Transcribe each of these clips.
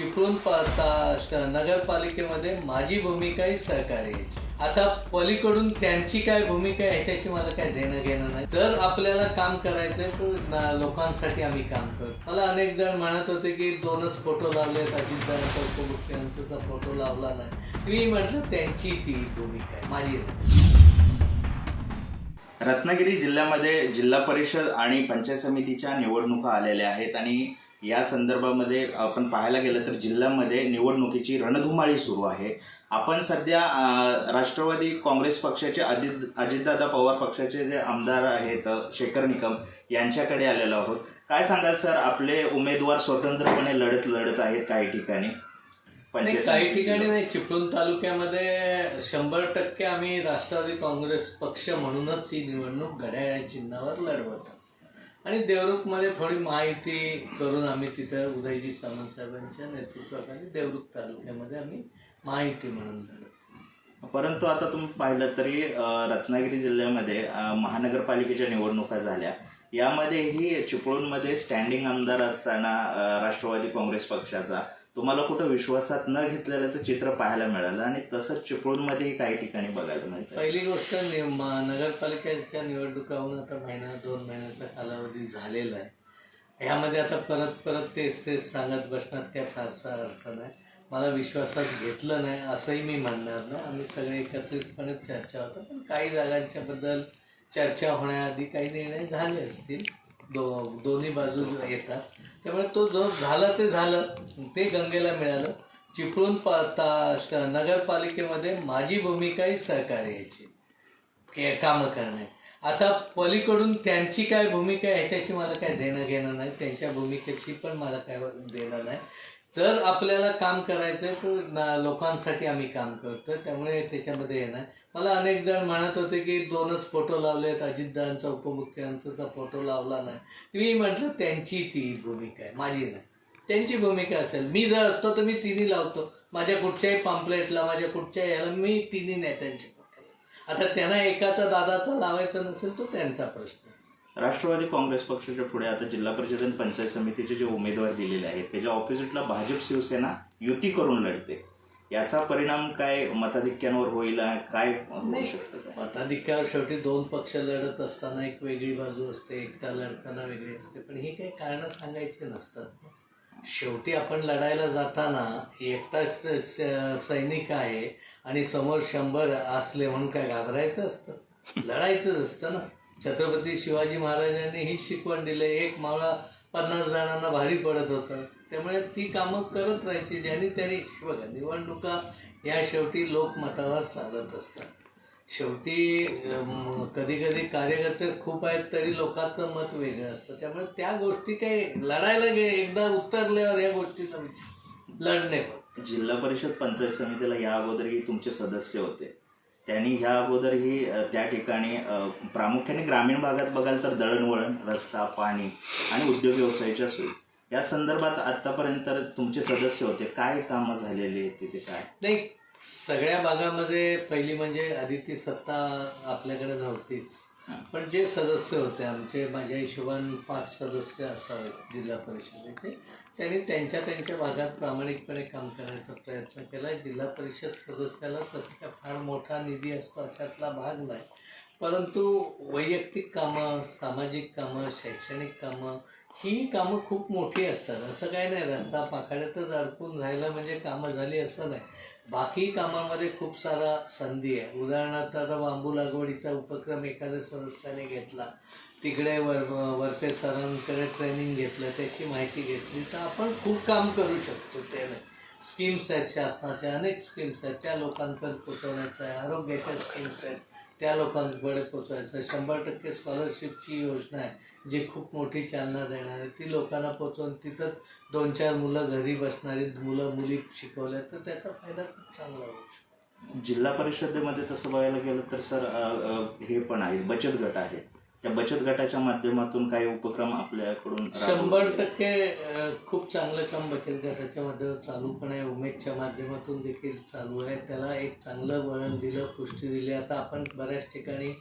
चिपळूण नगरपालिकेमध्ये माझी भूमिका ही सहकार्याची. आता पलीकडून त्यांची काय भूमिका आहे ह्याच्याशी मला काय देणं घेणं नाही. जर आपल्याला काम करायचंय तर लोकांसाठी आम्ही काम करतो. मला अनेक जण म्हणत होते की 2च फोटो लावलेत, अजितदादांचा उपमुख्यमंत्र्यांचा फोटो लावला नाही. मी म्हटलं त्यांची ती भूमिका आहे, माझी नाही. रत्नागिरी जिल्ह्यामध्ये जिल्हा परिषद आणि पंचायत समितीच्या निवडणुका आलेल्या आहेत आणि या संदर्भामध्ये आपण पाहायला गेलं तर जिल्ह्यामध्ये निवडणुकीची रणधुमाळी सुरू आहे. आपण सध्या राष्ट्रवादी काँग्रेस पक्षाचे अजितदादा पवार पक्षाचे जे आमदार आहेत शेखर निकम यांच्याकडे आलेलो आहोत. काय सांगाल सर, आपले उमेदवार स्वतंत्रपणे लढत आहेत काही ठिकाणी? काही ठिकाणी नाही, चिपळूण तालुक्यामध्ये 100% आम्ही राष्ट्रवादी काँग्रेस पक्ष म्हणूनच ही निवडणूक घड्याळ चिन्हावर लढवत आणि देवरुखमध्ये थोडी माहिती करून आम्ही तिथं उदयजी सामंत साहेबांच्या नेतृत्वाखाली देवरुख तालुक्यामध्ये आम्ही माहिती म्हणून लढवतो. परंतु आता तुम्ही पाहिलं तरी रत्नागिरी जिल्ह्यामध्ये महानगरपालिकेच्या निवडणुका झाल्या, यामध्येही चिपळूणमध्ये स्टँडिंग आमदार असताना राष्ट्रवादी काँग्रेस पक्षाचा तुम्हाला कुठं विश्वासात न घेतलेल्याचं चित्र पाहायला मिळालं आणि तसंच चिपळूणमध्येही काही ठिकाणी बघायला मिळतं. पहिली गोष्ट, नगरपालिकेच्या निवडणुकाहून आता 1-2 महिन्याचा कालावधी झालेला आहे. ह्यामध्ये आता परत तेच सांगत बसण्यात काय फारसा अर्थ नाही. मला विश्वासात घेतलं नाही असंही मी म्हणणार नाही. आम्ही सगळे एकत्रितपणे चर्चा होता, पण काही जागांच्या बद्दल चर्चा होण्याआधी काही निर्णय झाले असतील. दोन्ही बाजू येतात, त्यामुळे तो जो झालं ते झालं, ते गंगेला मिळालं. चिपळूण नगरपालिकेमध्ये माझी भूमिका ही सहकार्याची, कामं करणे. आता पलीकडून त्यांची काय भूमिका आहे ह्याच्याशी मला काय देणं घेणं नाही. त्यांच्या भूमिकेशी पण मला काय देणं नाही. जर आपल्याला काम करायचं तर लोकांसाठी आम्ही काम करतो, त्यामुळे त्याच्यामध्ये हे नाही. मला अनेक जण म्हणत होते की 2च फोटो लावलेत, अजितदादांचा उपमुख्यमंत्र्यांचा फोटो लावला नाही. मी म्हटलं त्यांची ती भूमिका आहे, माझी नाही. त्यांची भूमिका असेल, मी जर असतो तर मी तिन्ही लावतो. माझ्या कुठच्याही पॅम्पलेटला, माझ्या कुठच्याही याला मी तिन्ही नेत्यांचे फोटो. आता त्यांना एकाचा दादाचा लावायचा नसेल तो त्यांचा प्रश्न. राष्ट्रवादी काँग्रेस पक्षाच्या पुढे आता जिल्हा परिषद आणि पंचायत समितीचे जे उमेदवार दिलेले आहेत त्याच्या ऑपोजिटला भाजप शिवसेना युती करून लढते. याचा परिणाम काय मताधिक्यांवर होईल, काय होऊ शकतं? मताधिक्यावर शेवटी 2 पक्ष लढत असताना एक वेगळी बाजू असते, एकटा लढताना वेगळी असते, पण ही काही कारणं सांगायची नसतात. शेवटी आपण लढायला जाताना एकटा सैनिक आहे आणि समोर 100 असले म्हणून काय घाबरायचं असतं? लढायचं असतं ना. छत्रपती शिवाजी महाराजांनी ही शिकवण दिली. एक मावळा 50 जणांना भारी पडत होता, त्यामुळे ती कामं करत राहायची ज्यांनी त्यांनी. बघा, निवडणुका या शेवटी लोकमतावर चालत असतात. शेवटी कधी कार्यकर्ते खूप आहेत तरी लोकांचं मत वेगळं असतं, त्यामुळे त्या गोष्टी काही लढायला एकदा उतरल्यावर या गोष्टीचा विचार लढणे. पण जिल्हा परिषद पंचायत समितीला या अगोदरही तुमचे सदस्य होते, त्यांनी ह्या अगोदरही त्या ठिकाणी प्रामुख्याने ग्रामीण भागात बघाल तर दळणवळण, रस्ता, पाणी आणि उद्योग व्यवसायाच्या सोयी या संदर्भात आतापर्यंत तुमचे सदस्य होते. काय कामं झालेली आहेत तिथे? काय नाही, सगळ्या भागामध्ये पहिली म्हणजे आधी ती सत्ता आपल्याकडे नव्हतीच, पण जे सदस्य होते आमचे, माझ्या हिशोबाने 5 सदस्य असावेत जिल्हा परिषदेचे, त्यांनी त्यांच्या भागात प्रामाणिकपणे काम करायचा प्रयत्न केला. जिल्हा परिषद सदस्याला तसं काय फार मोठा निधी असतो अशातला भाग नाही, परंतु वैयक्तिक कामं, सामाजिक कामं, शैक्षणिक कामं ही कामं खूप मोठी असतात. असं काही नाही रस्ता पाखाड्यातच अडकून राहिलं म्हणजे कामं झाली असं नाही. बाकी कामामध्ये खूप सारा संधी आहे. उदाहरणार्थ आता बांबू लागवडीचा उपक्रम एखाद्या सदस्याने घेतला, तिकडे वरते सरांकडे ट्रेनिंग घेतलं, त्याची माहिती घेतली, तर आपण खूप काम करू शकतो. त्याने स्कीम्स आहेत, शासनाच्या अनेक स्कीम्स आहेत, त्या लोकांपर्यंत पोचवण्याचं आहे. आरोग्याच्या स्कीम्स आहेत, त्या लोकांकडे पोचवायचं. 100% स्कॉलरशिपची योजना आहे जी खूप मोठी चालना देणार आहे, ती लोकांना पोचवून तिथंच 2-4 मुलं घरी बसणारी मुली शिकवल्या तर त्याचा फायदा खूप चांगला होऊ शकतो. जिल्हा परिषदेमध्ये तसं बघायला गेलं तर सर हे पण आहेत, बचत गट आहेत. त्या बचत गटाच्या माध्यमातून काही उपक्रम आपल्याकडून 100% खूप चांगलं काम बचत गटाच्या माध्यमातून चालू पण आहे. उमेदच्या माध्यमातून देखील चालू आहे. त्याला एक चांगलं वळण दिलं, पुष्टी दिली. आता आपण बऱ्याच ठिकाणी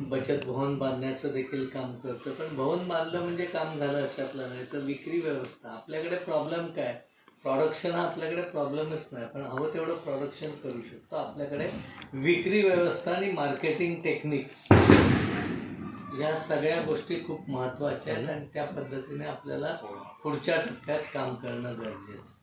बचत भवन बांधण्याचं देखील काम करतो, पण भवन बांधलं म्हणजे काम झालं अशातलं नाही. तर विक्री व्यवस्था आपल्याकडे प्रॉब्लेम काय, प्रोडक्शन हा आपल्याकडे प्रॉब्लेमच नाही. आपण हवं तेवढं प्रोडक्शन करू शकतो. आपल्याकडे विक्री व्यवस्था आणि मार्केटिंग टेक्निक्स या सगळ्या गोष्टी खूप महत्त्वाच्या आहेत आणि त्या पद्धतीने आपल्याला पुढच्या टप्प्यात काम करणं गरजेचं.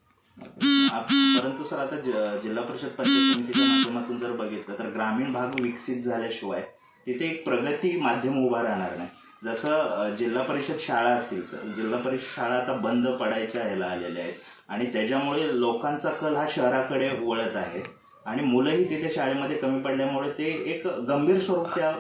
परंतु सर आता जिल्हा परिषद पंचायत समितीच्या माध्यमातून जर बघितलं तर ग्रामीण भाग विकसित झाल्याशिवाय तिथे एक प्रगती माध्यम उभा राहणार नाही. जसं जिल्हा परिषद शाळा असतील सर, जिल्हा परिषद शाळा आता बंद पडायच्या ह्याला आलेल्या आहेत आणि त्याच्यामुळे लोकांचा कल हा शहराकडे वळत आहे आणि मुलंही तिथे शाळेमध्ये कमी पडल्यामुळे ते एक गंभीर स्वरूप त्या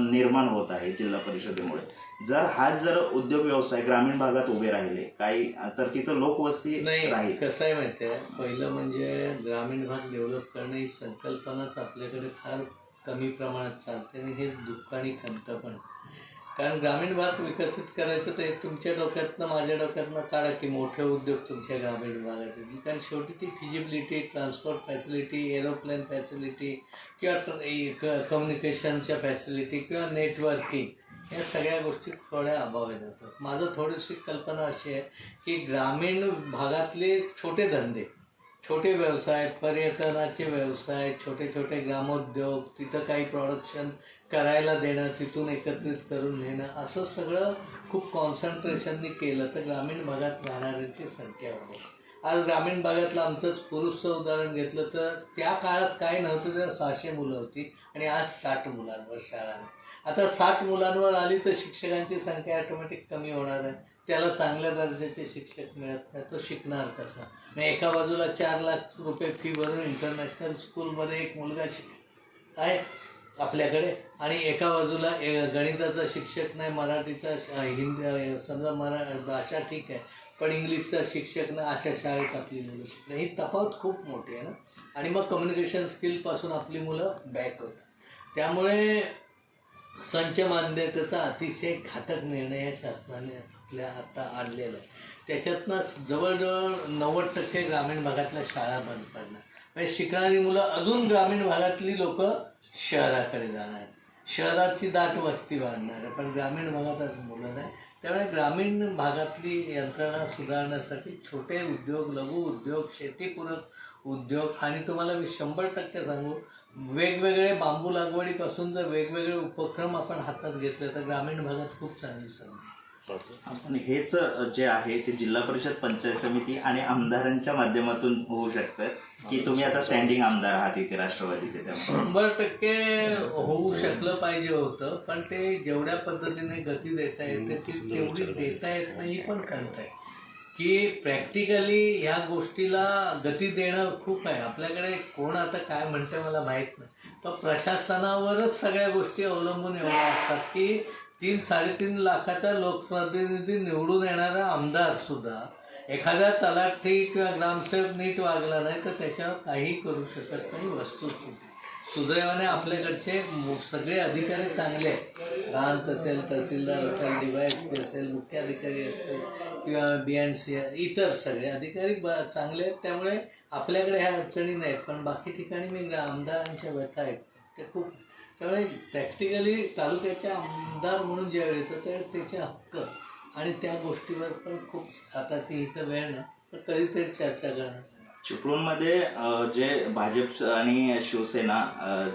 निर्माण होत आहे जिल्हा परिषदेमुळे. जर उद्योग व्यवसाय ग्रामीण भागात उभे राहिले काही तर तिथं लोकवस्ती नाही. राहील. कसं आहे माहिती आहे, पहिलं म्हणजे ग्रामीण भाग डेव्हलप करणं ही संकल्पनाच आपल्याकडे फार कमी प्रमाणात चालते आणि हेच दुःख आणि खंत पण. कारण ग्रामीण भाग विकसित करायचं तर तुमच्या डोक्यातनं माझ्या डोक्यातनं काढा की मोठे उद्योग तुमच्या ग्रामीण भागात येतील. कारण शेवटी ती feasibility, transport facility, aeroplane facility किंवा कम्युनिकेशनच्या फॅसिलिटी किंवा नेटवर्किंग या सगळ्या गोष्टी थोड्या अभावी जातात. माझं थोडीशी कल्पना अशी आहे की ग्रामीण भागातले छोटे धंदे, छोटे व्यवसाय, पर्यटनाचे व्यवसाय, छोटे छोटे ग्रामोद्योग, तिथं काही प्रोडक्शन करायला देणं, तिथून एकत्रित करून नेणं, असं सगळं खूप कॉन्सन्ट्रेशननी केलं तर ग्रामीण भागात राहणाऱ्यांची संख्या वाढेल. आज ग्रामीण भागातलं आमचंच पुरुषचं उदाहरण घेतलं तर त्या काळात काय नव्हतं, तर 600 मुलं होती आणि आज 60 मुलांवर शाळा आहे. आता 60 मुलांवर आली तर शिक्षकांची संख्या ऑटोमॅटिक कमी होणार आहे. त्याला चांगल्या दर्जाचे शिक्षक मिळत नाही, तो शिकणार कसा? मग एका बाजूला 4 लाख रुपये फी भरून इंटरनॅशनल स्कूलमध्ये एक मुलगा आहे आपल्याकडे आणि एका बाजूला गणिताचा शिक्षक नाही, मराठीचा हिंदी समजा भाषा ठीक आहे पण इंग्लिशचा शिक्षक नाही, अशा शाळेत आपली मुलं शिकणं ही तफावत खूप मोठी आहे ना. आणि मग कम्युनिकेशन स्किलपासून आपली मुलं बॅक होतात. त्यामुळे संच मान्यतेचा अतिशय घातक निर्णय या शासनाने आपल्या आता आणलेला आहे. त्याच्यातनं जवळजवळ 90% ग्रामीण भागातल्या शाळा बंद पडणार. म्हणजे शिकणारी मुलं अजून ग्रामीण भागातली लोक शहराकडे जाणार, शहराची दाट वस्ती वाढणार आहे पण ग्रामीण भागातच मुलं नाही. त्यामुळे ग्रामीण भागातली यंत्रणा सुधारण्यासाठी छोटे उद्योग, लघु उद्योग, शेतीपूरक उद्योग आणि तुम्हाला मी 100% सांगू, वेगवेगळे बांबू लागवडीपासून जर वेगवेगळे उपक्रम आपण हातात घेतले तर ग्रामीण भागात खूप चांगली संधी. आपण हेच जे आहे ते जिल्हा परिषद पंचायत समिती आणि आमदारांच्या माध्यमातून होऊ शकतं की तुम्ही आता स्टँडिंग आमदार आहात इथे राष्ट्रवादीचे. त्यामुळे 100% होऊ शकलं पाहिजे होतं पण ते जेवढ्या पद्धतीने गती देता येते ती तेवढी देता येत नाही. ही पण खंत आहे की प्रॅक्टिकली ह्या गोष्टीला गती देणं खूप आहे. आपल्याकडे कोण आता काय म्हणते मला माहीत नाही, पण प्रशासनावरच सगळ्या गोष्टी अवलंबून एवढ्या असतात की 3-3.5 लाखाचा लोकप्रतिनिधी निवडून येणारा आमदारसुद्धा एखाद्या तलाठी किंवा ग्रामसेवक नीट वागला नाही तर त्याच्यावर काही करू शकत नाही. वस्तुस्थिती सुदैवाने आपल्याकडचे सगळे अधिकारी चांगले आहेत. प्रांत असेल, तहसीलदार असेल, DYSP असेल, मुख्याधिकारी असतील किंवा BNC इतर सगळे अधिकारी चांगले आहेत. त्यामुळे आपल्याकडे ह्या अडचणी नाहीत. पण बाकी ठिकाणी मी आमदारांच्या व्यथा आहेत ते खूप. त्यामुळे प्रॅक्टिकली तालुक्याचे आमदार म्हणून ज्यावेळी येतं त्यावेळी त्याचे हक्क आणि त्या गोष्टीवर पण खूप आता ती इथं वेळ नाही पण कधीतरी चर्चा करणार. चिपळूणमध्ये जे भाजप आणि शिवसेना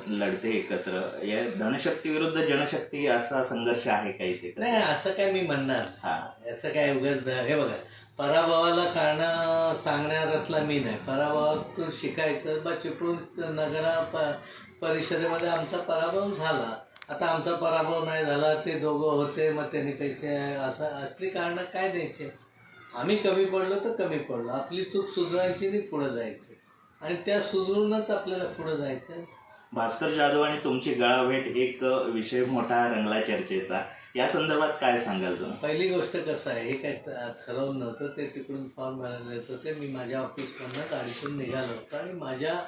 लढते एकत्र, या धनशक्ती विरुद्ध जनशक्ती असा संघर्ष आहे का इथे? नाही असं काय मी म्हणणार, असं काय उगाच. हे बघा, पराभवाला कारण सांगणाऱ्यातला मी नाही. पराभवातून शिकायचं. बा चिपळूण नगरा परिषदेमध्ये आमचा पराभव झाला. आता आमचा पराभव नाही झाला, ते दोघं होते मग त्यांनी पैसे असली कारणं काय द्यायचे? आम्ही कमी पडलो तर कमी पडलो, आपली चूक सुधारायची आणि पुढं जायचं आणि त्या सुधारूनच आपल्याला पुढं जायचं. भास्कर जाधव आणि तुमची गळाभेट एक विषय मोठा रंगला चर्चेचा, या संदर्भात काय सांगाल तुम्ही? पहिली गोष्ट कसं आहे, हे काय ठरवलं नव्हतं. ते तिकडून फॉर्म भरायला येत होते. मी माझ्या ऑफिसमधनं गाडीतून निघालो होतो आणि माझ्या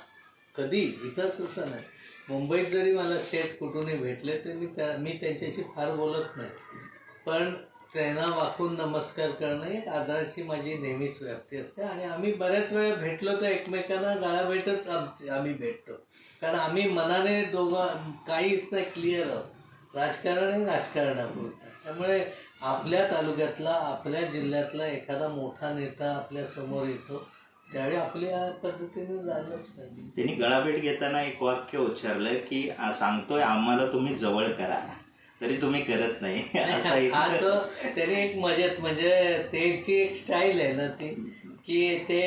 कधी इथंच असं नाही, मुंबईत जरी मला शेठ कुठूनही भेटले तर मी त्यांच्याशी फार बोलत नाही पण त्यांना वाकून नमस्कार करणं एक आदराची माझी नेहमीच व्याप्ती असते. आणि आम्ही बऱ्याच वेळा भेटलो तर एकमेकांना गाळाभेटच आम्ही भेटतो कारण आम्ही मनाने दोघं काहीच नाही क्लिअर आहोत, राजकारण आणि राजकारणापुरतं. त्यामुळे आपल्या तालुक्यातला, आपल्या जिल्ह्यातला एखादा मोठा नेता आपल्यासमोर येतो त्यावेळी आपल्या पद्धतीने झालंच पाहिजे. त्यांनी गळाभेट घेताना एक वाक्य उच्चारलं की सांगतोय आम्हाला तुम्ही जवळ करा, तरी तुम्ही करत नाही असं एक. हा तो त्याने एक मजेत म्हणजे त्यांची एक स्टाईल आहे ना ती, की ते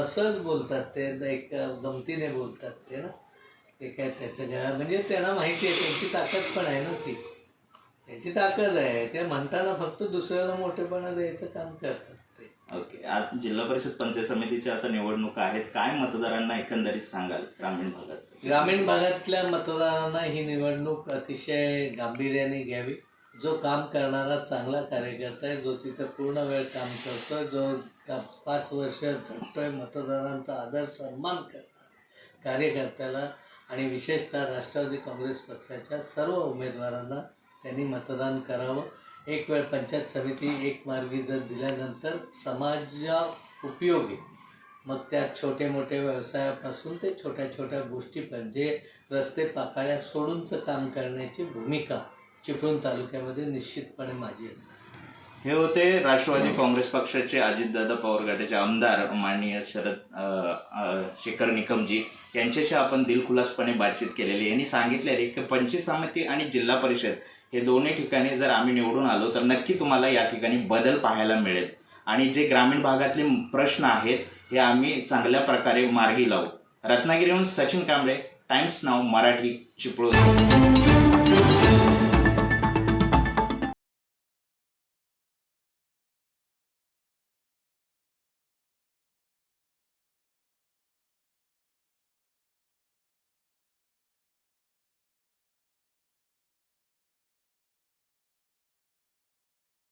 सहज बोलतात, ते एक गमतीने बोलतात ते ना, ते काय त्याचं गळा म्हणजे त्यांना माहिती आहे त्यांची ताकद पण आहे ना, ती त्यांची ताकद आहे. ते म्हणताना फक्त दुसऱ्याला मोठेपणा द्यायचं काम करतात ते. ओके, आज जिल्हा परिषद पंचायत समितीच्या आता निवडणुका आहेत, काय मतदारांना एकंदरीत सांगाल ग्रामीण भागात? ग्रामीण भागातल्या मतदारांना ही निवडणूक अतिशय गांभीर्याने घ्यावी. जो काम करणारा चांगला कार्यकर्ता आहे, जो तिथं पूर्ण वेळ काम करतो, जो 5 वर्ष झटतोय, मतदारांचा आदर सन्मान करणार कार्यकर्त्याला आणि विशेषतः राष्ट्रवादी काँग्रेस पक्षाच्या सर्व उमेदवारांना त्यांनी मतदान करावं. एक वेळ पंचायत समिती एक मार्गी जर दिल्यानंतर समाजा उपयोगी, मग त्यात छोटे मोठे व्यवसायापासून ते छोट्या छोट्या गोष्टीपर्यंत जे रस्ते पाकाळ्या सोडूनचं काम करण्याची भूमिका चिपळूण तालुक्यामध्ये निश्चितपणे माझी असते. हे होते राष्ट्रवादी काँग्रेस पक्षाचे अजितदादा पवार गटाचे आमदार माननीय शेखर निकमजी यांच्याशी आपण दिलखुलासपणे बातचीत केलेली. यांनी सांगितले आहे की पंचायत समिती आणि जिल्हा परिषद हे दोन्ही ठिकाणी जर आम्ही निवडून आलो तर नक्की तुम्हाला या ठिकाणी बदल पाहायला मिळेल आणि जे ग्रामीण भागातले प्रश्न आहेत हे आम्ही चांगल्या प्रकारे मार्गी लावू. रत्नागिरीहून सचिन कांबळे, टाइम्स नाऊ मराठी, चिपळूण.